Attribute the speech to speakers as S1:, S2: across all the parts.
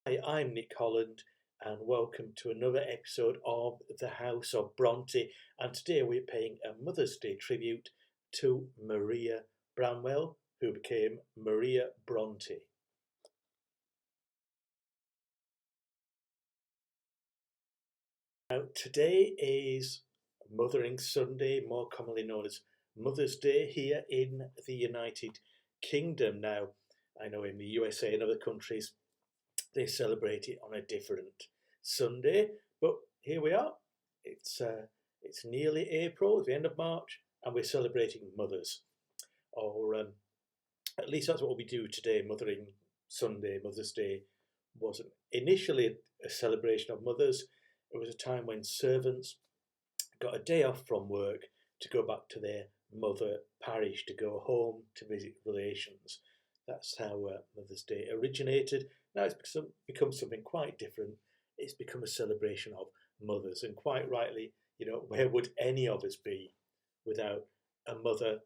S1: Hi, I'm Nick Holland, and welcome to another episode of the House of Bronte. And today we're paying a Mother's Day tribute to Maria Branwell, who became Maria Brontë. Now, today is Mothering Sunday, more commonly known as Mother's Day here in the United Kingdom. Now, I know in the USA and other countries they celebrate it on a different Sunday, but here we are. It's nearly April, the end of March, and we're celebrating mothers, or at least that's what we do today. Mothering Sunday, Mother's Day, wasn't initially a celebration of mothers. It was a time when servants got a day off from work to go back to their mother parish, to go home to visit relations. That's how Mother's Day originated. Now it's become something quite different. It's become a celebration of mothers, and quite rightly, where would any of us be without a mother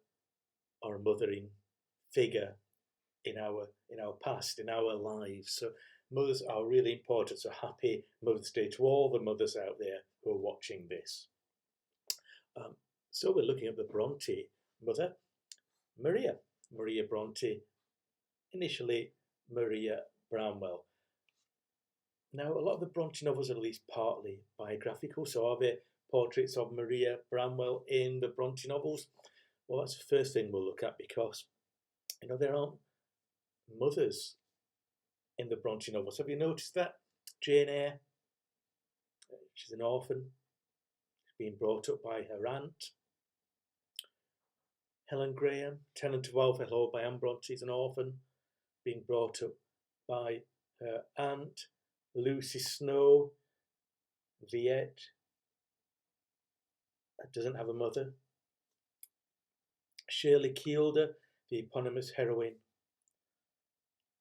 S1: or a mothering figure in our past, in our lives? So mothers are really important. So happy Mother's Day to all the mothers out there who are watching this. So we're looking at the Bronte mother, Maria Brontë, initially Maria Branwell. Now, a lot of the Bronte novels are at least partly biographical, so are there portraits of Maria Branwell in the Bronte novels? Well, that's the first thing we'll look at, because there aren't mothers in the Bronte novels. Have you noticed that? Jane Eyre, she's an orphan, she's being brought up by her aunt. Helen Graham, Tenant of Welfare Hall by Anne Brontë, is an orphan, being brought up by her aunt. Lucy Snow, Viet, doesn't have a mother. Shirley Kielder, the eponymous heroine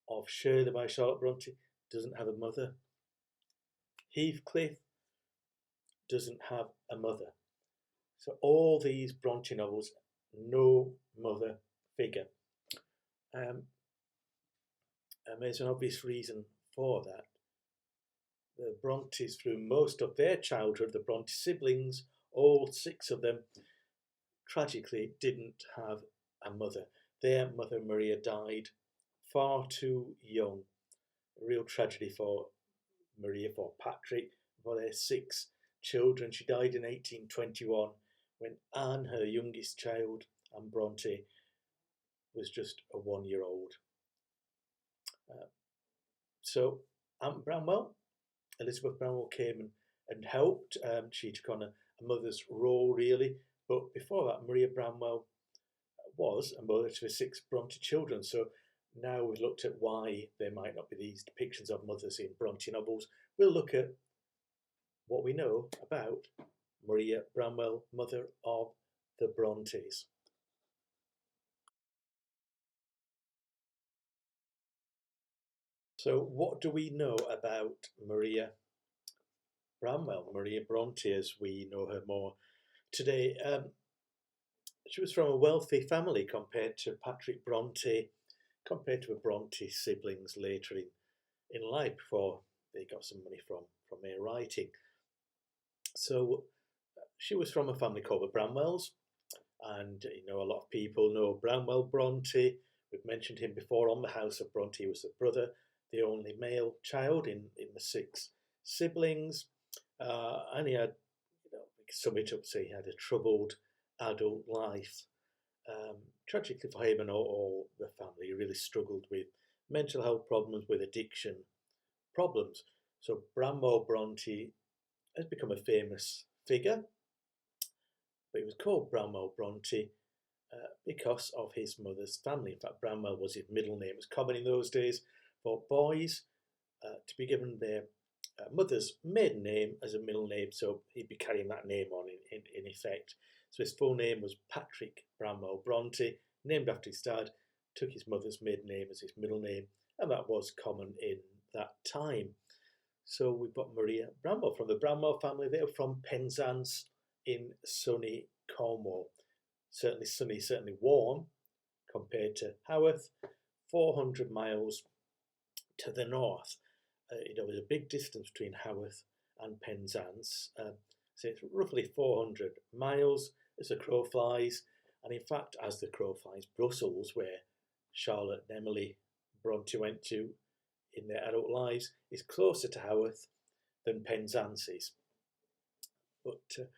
S1: of Shirley by Charlotte Brontë, doesn't have a mother. Heathcliff doesn't have a mother. So all these Bronte novels, no mother figure. And there's an obvious reason for that. The Brontes, through most of their childhood, the Bronte siblings, all 6 of them, tragically didn't have a mother. Their mother, Maria, died far too young. A real tragedy for Maria, for Patrick, for their 6 children. She died in 1821 when Anne, her youngest child, Anne Brontë, was just a 1-year-old. So Aunt Branwell, Elizabeth Branwell, came and helped. She took on a mother's role, really. But before that, Maria Branwell was a mother to the 6 Bronte children. So now we've looked at why there might not be these depictions of mothers in Bronte novels. We'll look at what we know about Maria Branwell, mother of the Brontes. So what do we know about Maria Branwell, Maria Brontë, as we know her more today? She was from a wealthy family compared to Patrick Bronte, compared to the Bronte siblings later in life, before they got some money from their writing. So she was from a family called the Branwells, and a lot of people know Branwell Bronte. We've mentioned him before on the House of Bronte. He was the brother, the only male child in the 6 siblings, and he had, sum it up, say he had a troubled adult life. Tragically for him and all the family, he really struggled with mental health problems, with addiction problems. So Branwell Bronte has become a famous figure, but he was called Branwell Bronte because of his mother's family. In fact, Branwell was his middle name. It was common in those days for boys to be given their mother's maiden name as a middle name, so he'd be carrying that name on in effect. So his full name was Patrick Branwell Bronte, named after his dad, took his mother's maiden name as his middle name, and that was common in that time. So we've got Maria Branwell from the Branwell family. They were from Penzance in sunny Cornwall. Certainly sunny, certainly warm compared to Haworth, 400 miles to the north. there was a big distance between Haworth and Penzance. So it's roughly 400 miles as the crow flies. And in fact, as the crow flies, Brussels, where Charlotte and Emily Bronte went to in their adult lives, is closer to Haworth than Penzance is. But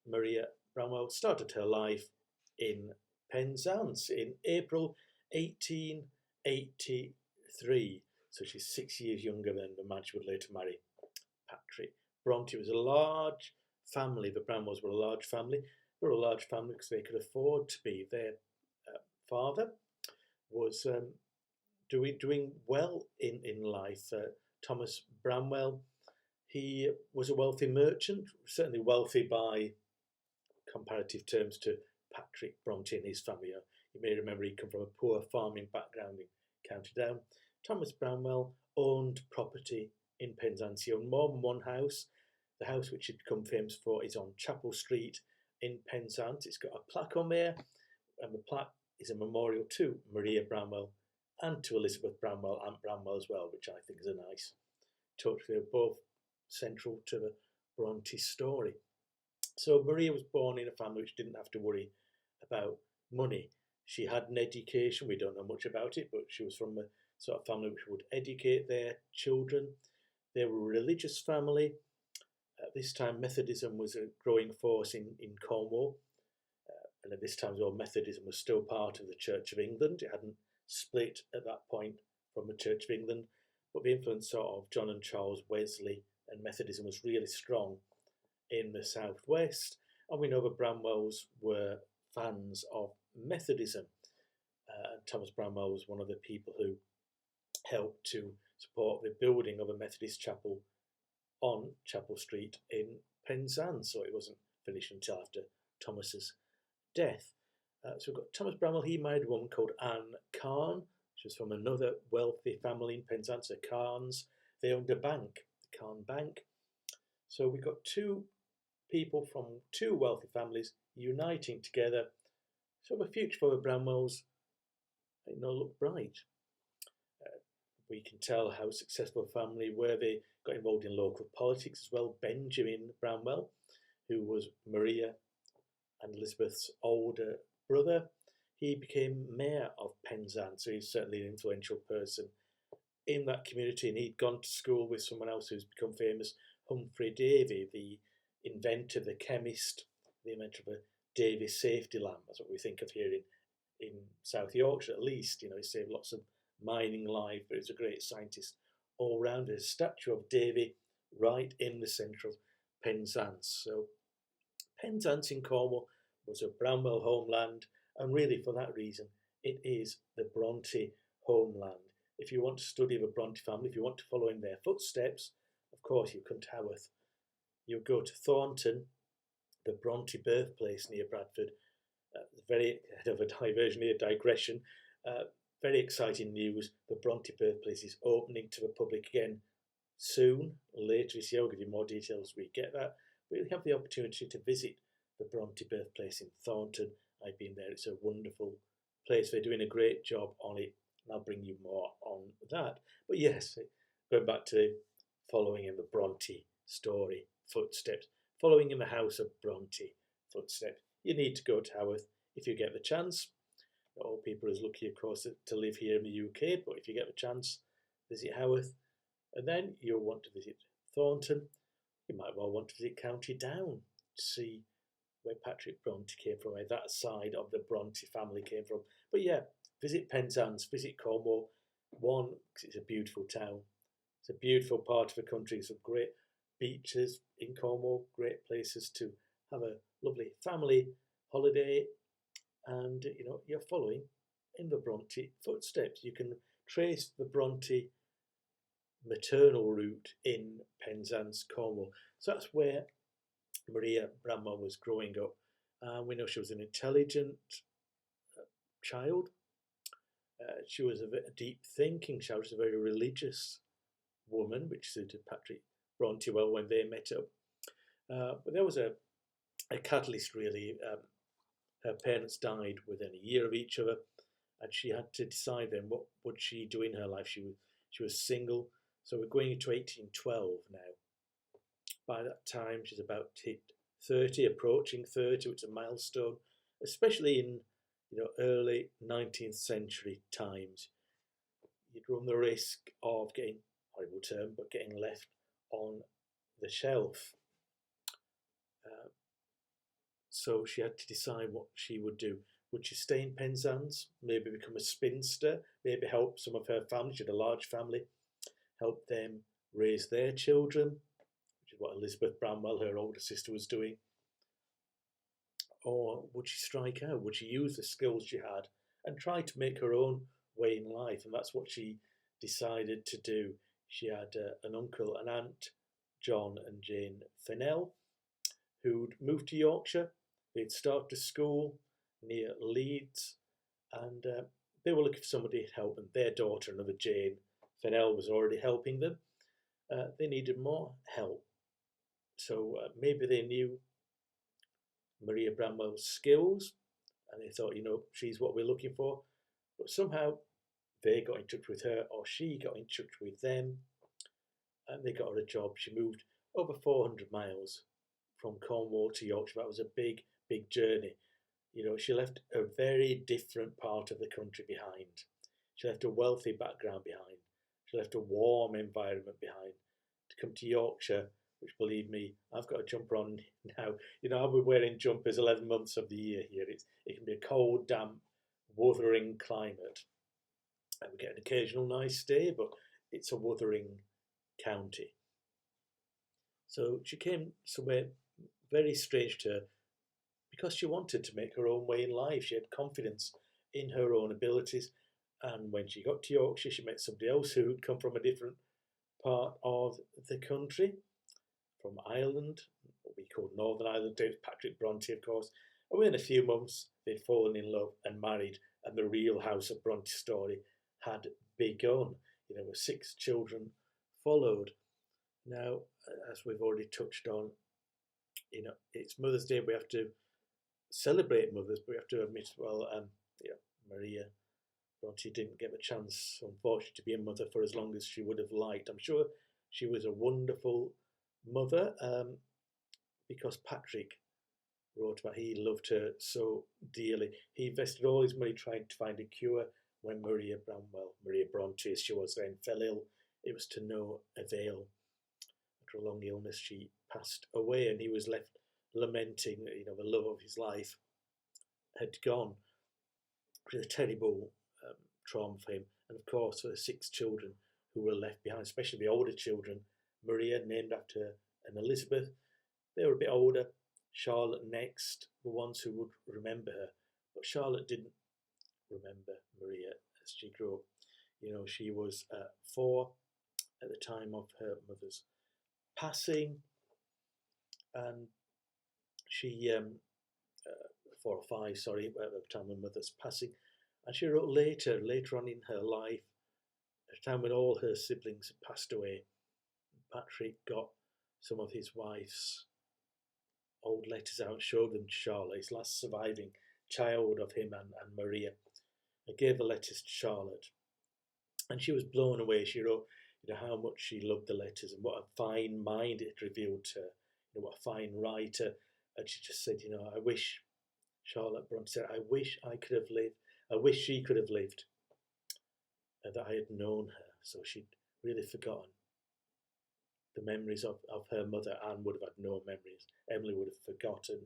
S1: Maria Branwell started her life in Penzance in April 1883. So she's 6 years younger than the man she would later marry, Patrick Bronte. Was a large family. The Branwells were a large family. They were a large family because they could afford to be. Their father was doing well in life. Thomas Branwell, he was a wealthy merchant, certainly wealthy by comparative terms to Patrick Bronte and his family. You may remember he come from a poor farming background in County Down. Thomas Branwell owned property in Penzance. He owned more than one house. The house which he'd become famous for is on Chapel Street in Penzance. It's got a plaque on there, and the plaque is a memorial to Maria Branwell and to Elizabeth Branwell, Aunt Branwell as well, which I think is a nice touch. They're both central to the Bronte story. So Maria was born in a family which didn't have to worry about money. She had an education. We don't know much about it, but she was from a sort of family which would educate their children. They were a religious family. At this time, Methodism was a growing force in Cornwall. And at this time, well, Methodism was still part of the Church of England. It hadn't split at that point from the Church of England. But the influence sort of John and Charles Wesley and Methodism was really strong in the southwest. And we know the Branwells were fans of Methodism. Thomas Branwell was one of the people who helped to support the building of a Methodist chapel on Chapel Street in Penzance. So it wasn't finished until after Thomas's death. So we've got Thomas Branwell. He married a woman called Anne Carn. She was from another wealthy family in Penzance, the Carns. They owned a bank, the Carn Bank. So we've got two people from two wealthy families uniting together. So the future for the Branwells, look bright. We can tell how successful a family were. They got involved in local politics as well. Benjamin Branwell, who was Maria and Elizabeth's older brother, he became mayor of Penzance, so he's certainly an influential person in that community, and he'd gone to school with someone else who's become famous, Humphrey Davy, the inventor, the chemist, the inventor of a Davy safety lamp. That's what we think of here in South Yorkshire, at least. He saved lots of mining lives, but he's a great scientist all round. There's a statue of Davy right in the centre of Penzance. So Penzance in Cornwall was a Branwell homeland, and really for that reason, it is the Bronte homeland. If you want to study the Bronte family, if you want to follow in their footsteps, of course you come to Haworth. You go to Thornton, the Bronte birthplace near Bradford. Very of a diversion here, digression. Very exciting news. The Bronte birthplace is opening to the public again soon. Later this year, I'll give you more details as we get that. But you'll have the opportunity to visit the Bronte birthplace in Thornton. I've been there. It's a wonderful place. They're doing a great job on it, and I'll bring you more on that. But yes, going back to following in the Bronte story footsteps, following in the House of Bronte footsteps, you need to go to Haworth if you get the chance. Not all people are as lucky, of course, to live here in the UK, but if you get the chance, visit Haworth. And then you'll want to visit Thornton. You might well want to visit County Down to see where Patrick Bronte came from, where that side of the Bronte family came from. But yeah, visit Penzance, visit Cornwall. One, because it's a beautiful town. It's a beautiful part of the country. Some great beaches in Cornwall, great places to have a lovely family holiday. And, you're following in the Bronte footsteps. You can trace the Bronte maternal route in Penzance, Cornwall. So that's where Maria Branwell was growing up. We know she was an intelligent child. She was a deep thinking child. She was a very religious woman, which suited Patrick Bronte well when they met up. But there was a catalyst, really. Her parents died within a year of each other, and she had to decide then what would she do in her life. She She was single, so we're going into 1812 now. By that time, she's about to hit 30, approaching 30, which is a milestone, especially in early 19th century times. You'd run the risk of getting, horrible term, but getting left on the shelf. So she had to decide what she would do. Would she stay in Penzance, maybe become a spinster, maybe help some of her family? She had a large family, help them raise their children, which is what Elizabeth Branwell, her older sister, was doing. Or would she strike out? Would she use the skills she had and try to make her own way in life? And that's what she decided to do. She had an uncle, an aunt, John and Jane Fennell, who'd moved to Yorkshire. They'd started school near Leeds, and they were looking for somebody to help them. Their daughter, another Jane Fennell, was already helping them. They needed more help. So maybe they knew Maria Branwell's skills, and they thought, she's what we're looking for. But somehow they got in touch with her, or she got in touch with them, and they got her a job. She moved over 400 miles from Cornwall to Yorkshire. That was a big journey. She left a very different part of the country behind. She left a wealthy background behind. She left a warm environment behind to come to Yorkshire, which, believe me, I've got a jumper on now. I'll be wearing jumpers 11 months of the year here. It can be a cold, damp, wuthering climate. And we get an occasional nice day, but it's a wuthering county. So she came somewhere very strange to her because she wanted to make her own way in life. She had confidence in her own abilities. And when she got to Yorkshire, she met somebody else who had come from a different part of the country, from Ireland, what we call Northern Ireland, Patrick Brontë, of course. And within a few months, they'd fallen in love and married, and the real House of Bronte story had begun. 6 children followed. Now, as we've already touched on, it's Mother's Day. We have to celebrate mothers, but we have to admit, Maria Brontë didn't get the chance, unfortunately, to be a mother for as long as she would have liked. I'm sure she was a wonderful mother, because Patrick wrote about he loved her so dearly. He invested all his money trying to find a cure when Maria Brontë, as she was then, fell ill. It was to no avail. After a long illness, she passed away, and he was left lamenting, the love of his life had gone. It was a terrible trauma for him, and of course for the 6 children who were left behind, especially the older children. Maria, named after an Elizabeth, they were a bit older. Charlotte next, the ones who would remember her, but Charlotte didn't remember Maria as she grew up. She was 4 at the time of her mother's passing, and she 4 or 5, sorry, at the time of mother's passing, and she wrote later on in her life, at a time when all her siblings had passed away. Patrick got some of his wife's old letters out and showed them to Charlotte, his last surviving child of him and Maria. I gave the letters to Charlotte, and she was blown away. She wrote, how much she loved the letters and what a fine mind it revealed to her, what a fine writer. And she just said, I wish, Charlotte Brontë said, I wish I could have lived. I wish she could have lived, and that I had known her. So she'd really forgotten the memories of her mother. Anne would have had no memories. Emily would have forgotten.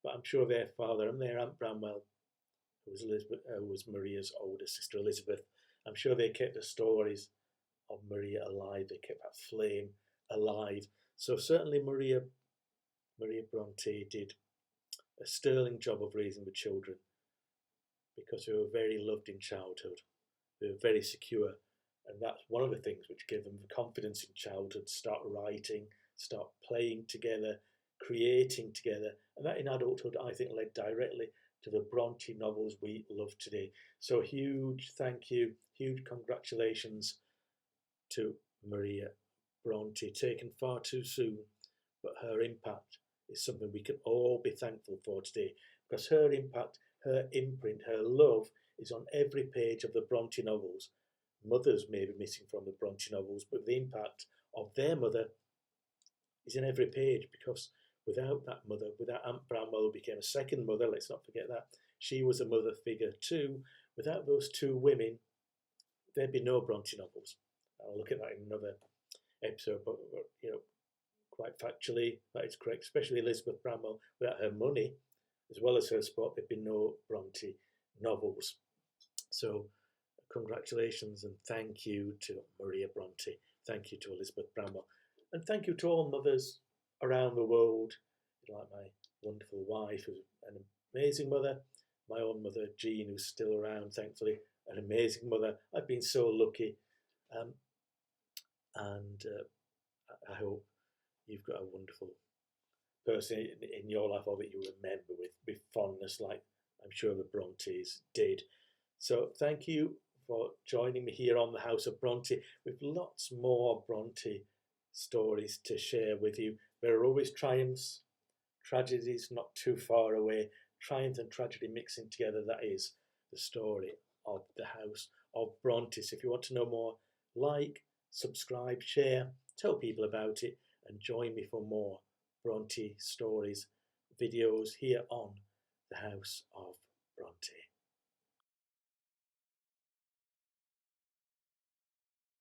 S1: But I'm sure their father and their Aunt Branwell, who was Maria's older sister Elizabeth, I'm sure they kept the stories of Maria alive. They kept that flame alive. So certainly Maria Brontë did a sterling job of raising the children, because they were very loved in childhood. They were very secure. And that's one of the things which gave them the confidence in childhood, start writing, start playing together, creating together. And that in adulthood, I think, led directly to the Brontë novels we love today. So huge thank you, huge congratulations to Maria Brontë, taken far too soon, but her impact is something we can all be thankful for today, because her impact, her imprint, her love is on every page of the Brontë novels. mothers may be missing from the Bronte novels, but the impact of their mother is in every page, because without that mother, without Anne Branwell, who became a second mother, let's not forget that, she was a mother figure too. Without those two women, there'd be no Bronte novels. I'll look at that in another episode, but quite factually, that is correct, especially Elizabeth Branwell. Without her money, as well as her sport, there'd be no Bronte novels. So congratulations and thank you to Maria Brontë. Thank you to Elizabeth Branwell. And thank you to all mothers around the world, like my wonderful wife, who's an amazing mother, my own mother, Jean, who's still around, thankfully, an amazing mother. I've been so lucky. And I hope you've got a wonderful person in your life, or that you remember with fondness, like I'm sure the Brontes did. So thank you for joining me here on the House of Bronte, with lots more Bronte stories to share with you. There are always triumphs, tragedies not too far away, triumph and tragedy mixing together. That is the story of the House of Bronte. So if you want to know more, like, subscribe, share, tell people about it, and join me for more Bronte stories, videos here on the House of Bronte.